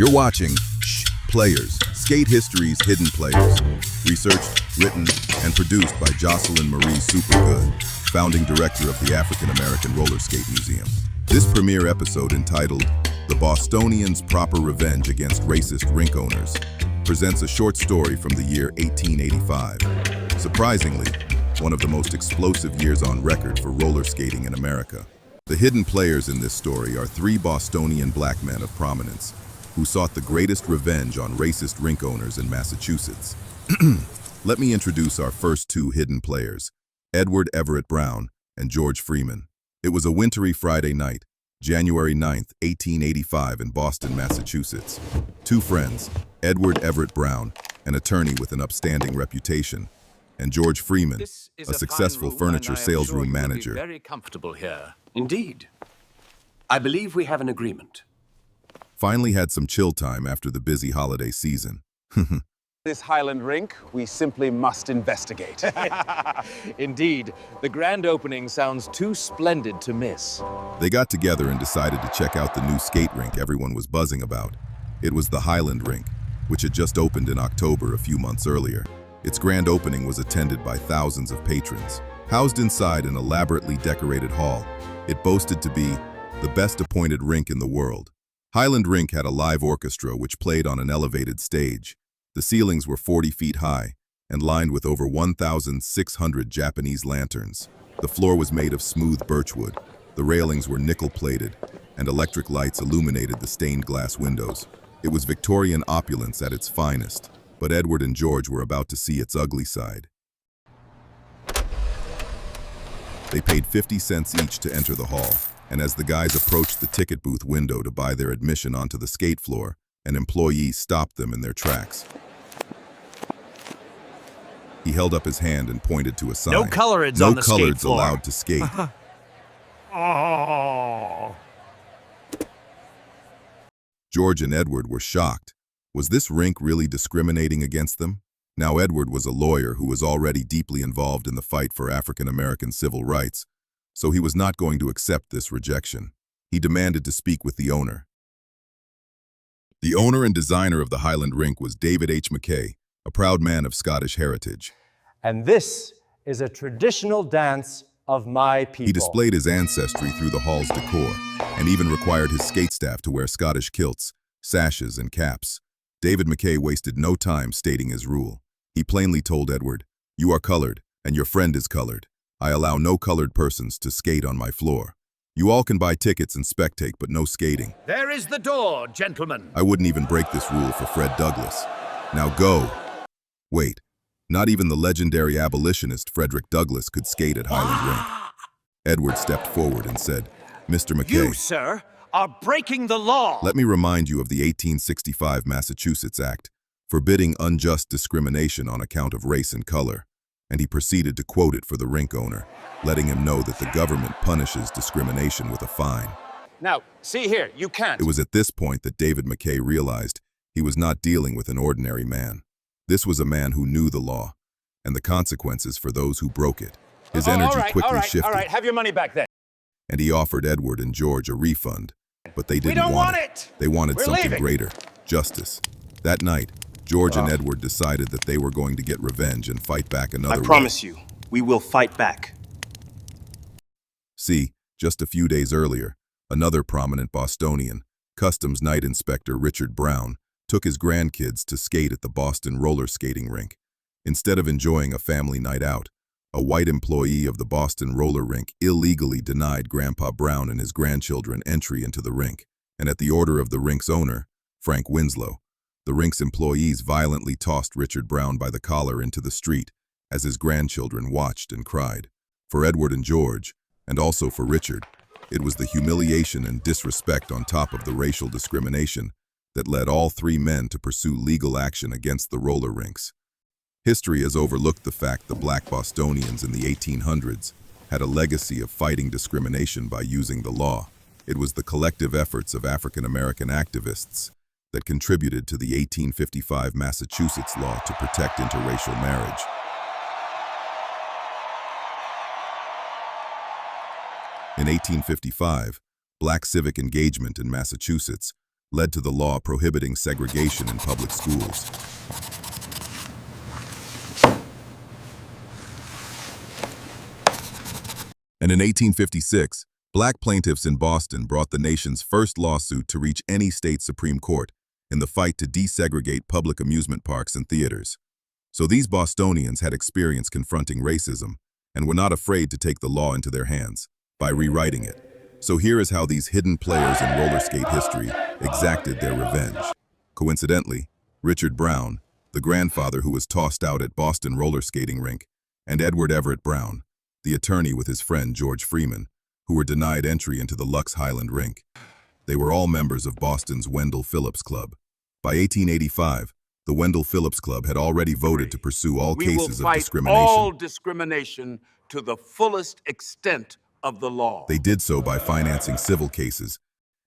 You're watching Players, Skate History's Hidden Players. Researched, written, and produced by Jocelyn Marie Goode, founding director of the African American Roller Skate Museum. This premiere episode, entitled The Bostonians' Proper Revenge Against Racist Rink Owners, presents a short story from the year 1885. Surprisingly, one of the most explosive years on record for roller skating in America. The hidden players in this story are three Bostonian black men of prominence who sought the greatest revenge on racist rink owners in Massachusetts. Let me introduce our first two hidden players, Edward Everett Brown and George Freeman. It was a wintry Friday night, January 9th, 1885 in Boston, Massachusetts. Two friends, Edward Everett Brown, an attorney with an upstanding reputation, and George Freeman, a successful furniture salesroom manager. Very comfortable here. Indeed. I believe we have an agreement. Finally had some chill time after the busy holiday season. This Highland rink, we simply must investigate. Indeed, the grand opening sounds too splendid to miss. They got together and decided to check out the new skate rink everyone was buzzing about. It was the Highland Rink, which had just opened in October a few months earlier. Its grand opening was attended by thousands of patrons. Housed inside an elaborately decorated hall, it boasted to be the best appointed rink in the world. Highland Rink had a live orchestra which played on an elevated stage. The ceilings were 40 feet high and lined with over 1,600 Japanese lanterns. The floor was made of smooth birchwood. The railings were nickel-plated, and electric lights illuminated the stained glass windows. It was Victorian opulence at its finest, but Edward and George were about to see its ugly side. They paid 50 cents each to enter the hall, and as the guys approached the ticket booth window to buy their admission onto the skate floor, an employee stopped them in their tracks. He held up his hand and pointed to a sign. No coloreds on the skate No coloreds floor. allowed to skate. Oh. George and Edward were shocked. Was this rink really discriminating against them? Now Edward was a lawyer who was already deeply involved in the fight for African American civil rights, so he was not going to accept this rejection. He demanded to speak with the owner. The owner and designer of the Highland Rink was David H. McKay, a proud man of Scottish heritage. And this is a traditional dance of my people. He displayed his ancestry through the hall's decor, and even required his skate staff to wear Scottish kilts, sashes, and caps. David McKay wasted no time stating his rule. He plainly told Edward, "You are colored, and your friend is colored. I allow no colored persons to skate on my floor. You all can buy tickets and spectate, but no skating." There is the door, gentlemen. I wouldn't even break this rule for Fred Douglass. Now go. Wait, not even the legendary abolitionist Frederick Douglass could skate at Highland Rink. Edward stepped forward and said, "Mr. McKay, You, sir, are breaking the law. let me remind you of the 1865 Massachusetts Act, forbidding unjust discrimination on account of race and color." And he proceeded to quote it for the rink owner, letting him know that the government punishes discrimination with a fine. Now, see here, you can't. It was at this point that David McKay realized he was not dealing with an ordinary man. This was a man who knew the law and the consequences for those who broke it. His energy quickly shifted, all right, have your money back then. and he offered Edward and George a refund, but they didn't don't want it. it. They wanted We're something leaving. greater, justice. That night, George and Edward decided that they were going to get revenge and fight back another I way. promise you, we will fight back. See, just a few days earlier, another prominent Bostonian, Customs Night Inspector Richard Brown, took his grandkids to skate at the Boston roller skating rink. Instead of enjoying a family night out, a white employee of the Boston roller rink illegally denied Grandpa Brown and his grandchildren entry into the rink, and at the order of the rink's owner, Frank Winslow, the rink's employees violently tossed Richard Brown by the collar into the street as his grandchildren watched and cried. For Edward and George, and also for Richard, it was the humiliation and disrespect on top of the racial discrimination that led all three men to pursue legal action against the roller rinks. History has overlooked the fact the black Bostonians in the 1800s had a legacy of fighting discrimination by using the law. It was the collective efforts of African American activists that contributed to the 1855 Massachusetts law to protect interracial marriage. In 1855, black civic engagement in Massachusetts led to the law prohibiting segregation in public schools. And in 1856, black plaintiffs in Boston brought the nation's first lawsuit to reach any state Supreme Court in the fight to desegregate public amusement parks and theaters. So these Bostonians had experience confronting racism and were not afraid to take the law into their hands by rewriting it. So here is how these hidden players in roller skate history exacted their revenge. Coincidentally, Richard Brown, the grandfather who was tossed out at Boston roller skating rink, and Edward Everett Brown, the attorney with his friend George Freeman, who were denied entry into the Lux Highland rink. They were all members of Boston's Wendell Phillips Club. By 1885, the Wendell Phillips Club had already voted to pursue all cases of discrimination. All discrimination to the fullest extent of the law. They did so by financing civil cases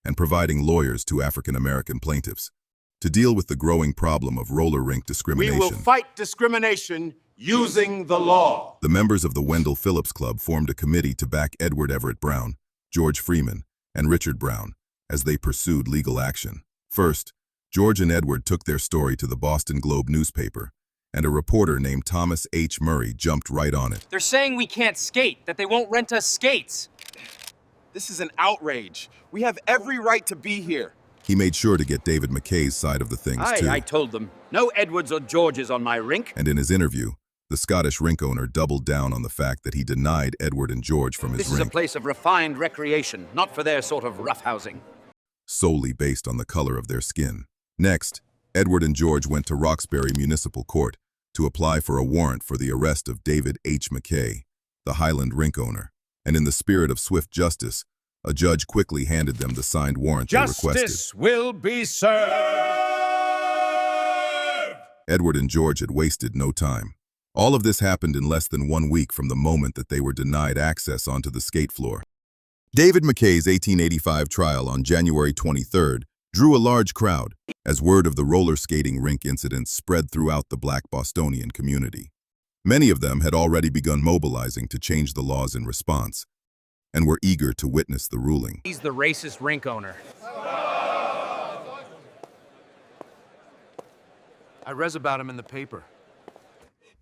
and providing lawyers to African-American plaintiffs to deal with the growing problem of roller rink discrimination. We will fight discrimination using the law. The members of the Wendell Phillips Club formed a committee to back Edward Everett Brown, George Freeman, and Richard Brown as they pursued legal action. First, George and Edward took their story to the Boston Globe newspaper, and a reporter named Thomas H. Murray jumped right on it. They're saying we can't skate, that they won't rent us skates. This is an outrage. We have every right to be here. He made sure to get David McKay's side of the things, too. I told them, no Edwards or Georges on my rink. And in his interview, the Scottish rink owner doubled down on the fact that he denied Edward and George from his This rink. is a place of refined recreation, not for their sort of roughhousing. Solely based on the color of their skin. Next, Edward and George went to Roxbury Municipal Court to apply for a warrant for the arrest of David H. McKay, the Highland rink owner. And in the spirit of swift justice, a judge quickly handed them the signed warrant they requested. Justice will be served! Edward and George had wasted no time. All of this happened in less than 1 week from the moment that they were denied access onto the skate floor. David McKay's 1885 trial on January 23rd drew a large crowd as word of the roller skating rink incident spread throughout the Black Bostonian community. Many of them had already begun mobilizing to change the laws in response and were eager to witness the ruling. He's the racist rink owner. I read about him in the paper.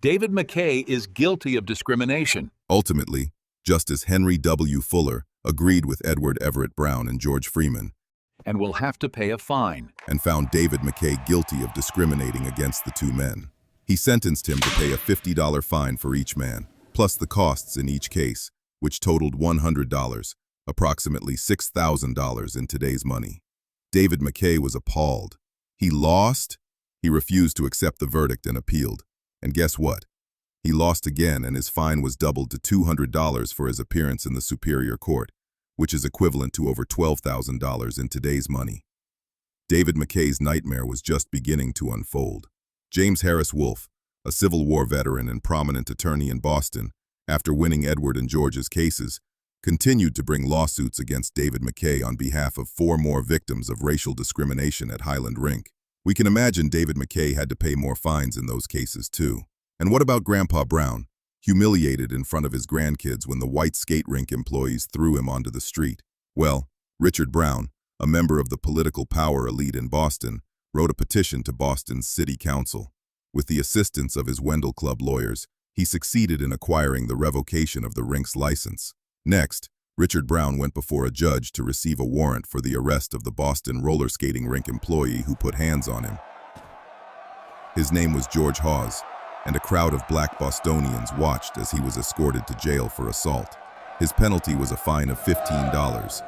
David McKay is guilty of discrimination. Ultimately, Justice Henry W. Fuller agreed with Edward Everett Brown and George Freeman And will have to pay a fine. and found David McKay guilty of discriminating against the two men. He sentenced him to pay a $50 fine for each man, plus the costs in each case, which totaled $100, approximately $6,000 in today's money. David McKay was appalled. He lost. He refused to accept the verdict and appealed. And guess what? He lost again, and his fine was doubled to $200 for his appearance in the Superior Court, which is equivalent to over $12,000 in today's money. David McKay's nightmare was just beginning to unfold. James Harris Wolfe, a Civil War veteran and prominent attorney in Boston, after winning Edward and George's cases, continued to bring lawsuits against David McKay on behalf of 4 more victims of racial discrimination at Highland Rink. We can imagine David McKay had to pay more fines in those cases, too. And what about Grandpa Brown, humiliated in front of his grandkids when the white skate rink employees threw him onto the street? Well, Richard Brown, a member of the political power elite in Boston, wrote a petition to Boston's City Council. With the assistance of his Wendell Club lawyers, he succeeded in acquiring the revocation of the rink's license. Next, Richard Brown went before a judge to receive a warrant for the arrest of the Boston roller skating rink employee who put hands on him. His name was George Hawes, and a crowd of black Bostonians watched as he was escorted to jail for assault. His penalty was a fine of $15,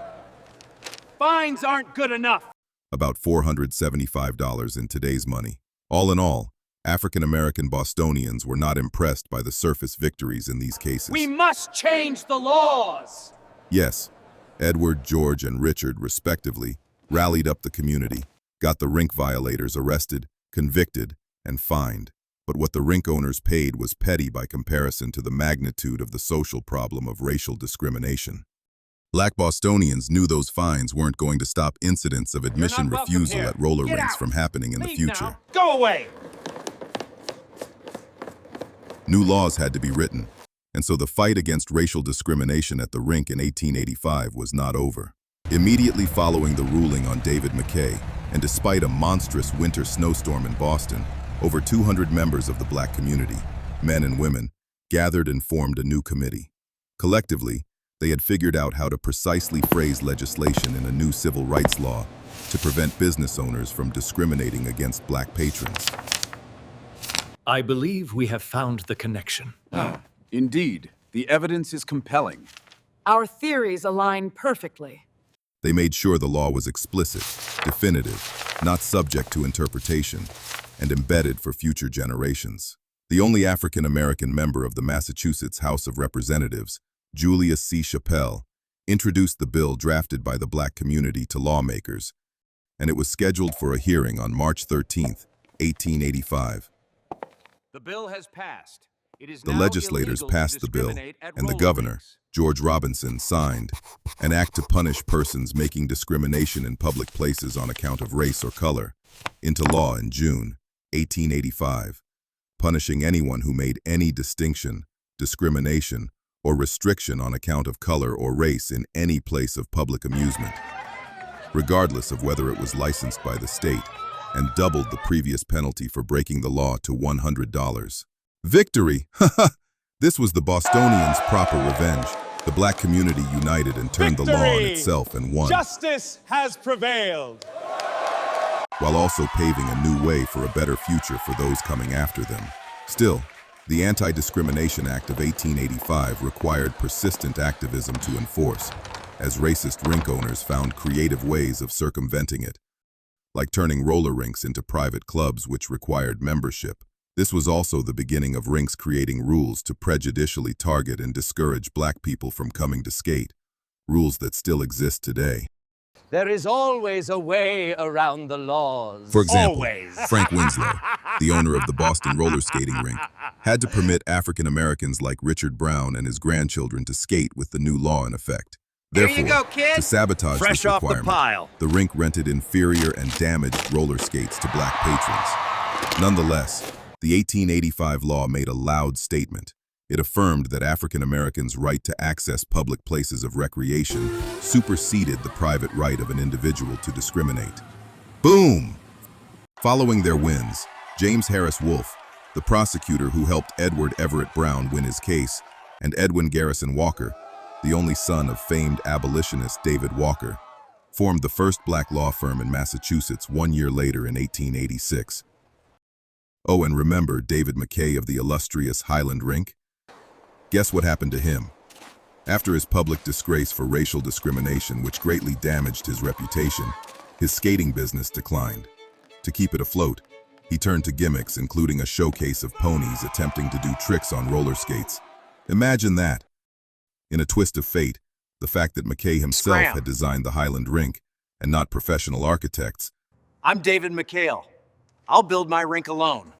Fines aren't good enough. about $475 in today's money. All in all, African-American Bostonians were not impressed by the surface victories in these cases. We must change the laws. Yes, Edward, George, and Richard, respectively, rallied up the community, got the rink violators arrested, convicted, and fined. But what the rink owners paid was petty by comparison to the magnitude of the social problem of racial discrimination. Black Bostonians knew those fines weren't going to stop incidents of admission refusal at roller rinks from happening in the future. Go away. New laws had to be written, and so the fight against racial discrimination at the rink in 1885 was not over. Immediately following the ruling on David McKay, and despite a monstrous winter snowstorm in Boston, over 200 members of the black community, men and women, gathered and formed a new committee. Collectively, they had figured out how to precisely phrase legislation in a new civil rights law to prevent business owners from discriminating against black patrons. I believe we have found the connection. Indeed, the evidence is compelling. Our theories align perfectly. They made sure the law was explicit, definitive, not subject to interpretation, and embedded for future generations. The only African-American member of the Massachusetts House of Representatives, Julius C. Chappelle, introduced the bill drafted by the black community to lawmakers, and it was scheduled for a hearing on March 13, 1885. The bill has passed. It is The now legislators illegal to passed the bill, discriminate at and the roller governor, rinks. George Robinson, signed an act to punish persons making discrimination in public places on account of race or color into law in June 1885, punishing anyone who made any distinction, discrimination, or restriction on account of color or race in any place of public amusement, regardless of whether it was licensed by the state, and doubled the previous penalty for breaking the law to $100. Victory! This was the Bostonians' proper revenge. The black community united and turned the law on itself and won, Justice has prevailed. while also paving a new way for a better future for those coming after them. Still, the Anti-Discrimination Act of 1885 required persistent activism to enforce, as racist rink owners found creative ways of circumventing it, like turning roller rinks into private clubs which required membership. This was also the beginning of rinks creating rules to prejudicially target and discourage black people from coming to skate, rules that still exist today. There is always a way around the laws. For example, Always. Frank Winslow, the owner of the Boston roller skating rink, had to permit African Americans like Richard Brown and his grandchildren to skate with the new law in effect. Therefore, Here you go, kid. to sabotage Fresh this off the requirement, pile. the rink rented inferior and damaged roller skates to black patrons. Nonetheless, the 1885 law made a loud statement. It affirmed that African Americans' right to access public places of recreation superseded the private right of an individual to discriminate. Boom! Following their wins, James Harris Wolfe, the prosecutor who helped Edward Everett Brown win his case, and Edwin Garrison Walker, the only son of famed abolitionist David Walker, formed the first black law firm in Massachusetts 1 year later in 1886. Oh, and remember David McKay of the illustrious Highland Rink? Guess what happened to him? After his public disgrace for racial discrimination, which greatly damaged his reputation, his skating business declined. To keep it afloat, he turned to gimmicks, including a showcase of ponies attempting to do tricks on roller skates. Imagine that. In a twist of fate, the fact that McKay himself had designed the Highland Rink, and not professional architects, I'm David McHale. I'll build my rink alone.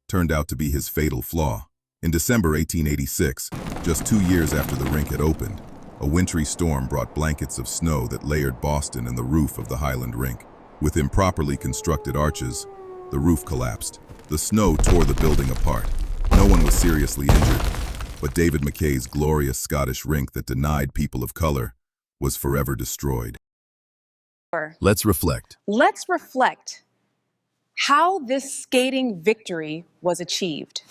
turned out to be his fatal flaw. In December 1886, just 2 years after the rink had opened, a wintry storm brought blankets of snow that layered Boston and the roof of the Highland Rink. With improperly constructed arches, the roof collapsed. The snow tore the building apart. No one was seriously injured, but David McKay's glorious Scottish rink that denied people of color was forever destroyed. Let's reflect. Let's reflect how this skating victory was achieved.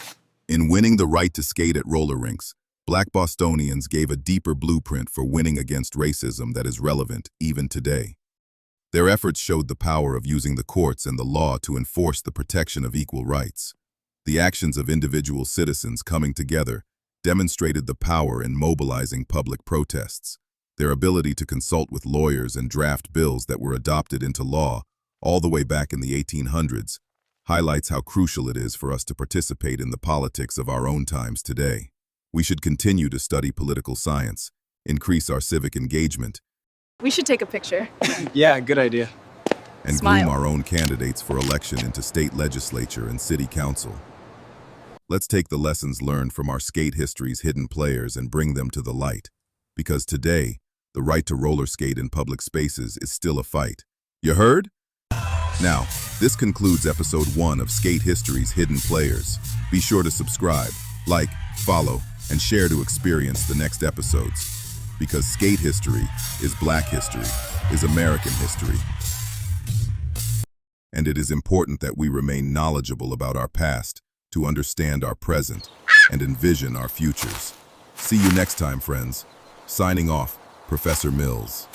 In winning the right to skate at roller rinks, Black Bostonians gave a deeper blueprint for winning against racism that is relevant even today. Their efforts showed the power of using the courts and the law to enforce the protection of equal rights. The actions of individual citizens coming together demonstrated the power in mobilizing public protests. Their ability to consult with lawyers and draft bills that were adopted into law all the way back in the 1800s highlights how crucial it is for us to participate in the politics of our own times today. We should continue to study political science, increase our civic engagement, We should take a picture. Yeah, good idea. and Smile. groom our own candidates for election into state legislature and city council. Let's take the lessons learned from our skate history's hidden players and bring them to the light, because today, the right to roller skate in public spaces is still a fight. You heard? Now, this concludes episode 1 of Skate History's Hidden Players. Be sure to subscribe, like, follow, and share to experience the next episodes, because skate history is Black history. is American history. And it is important that we remain knowledgeable about our past to understand our present and envision our futures. See you next time, friends. Signing off, Professor Mills.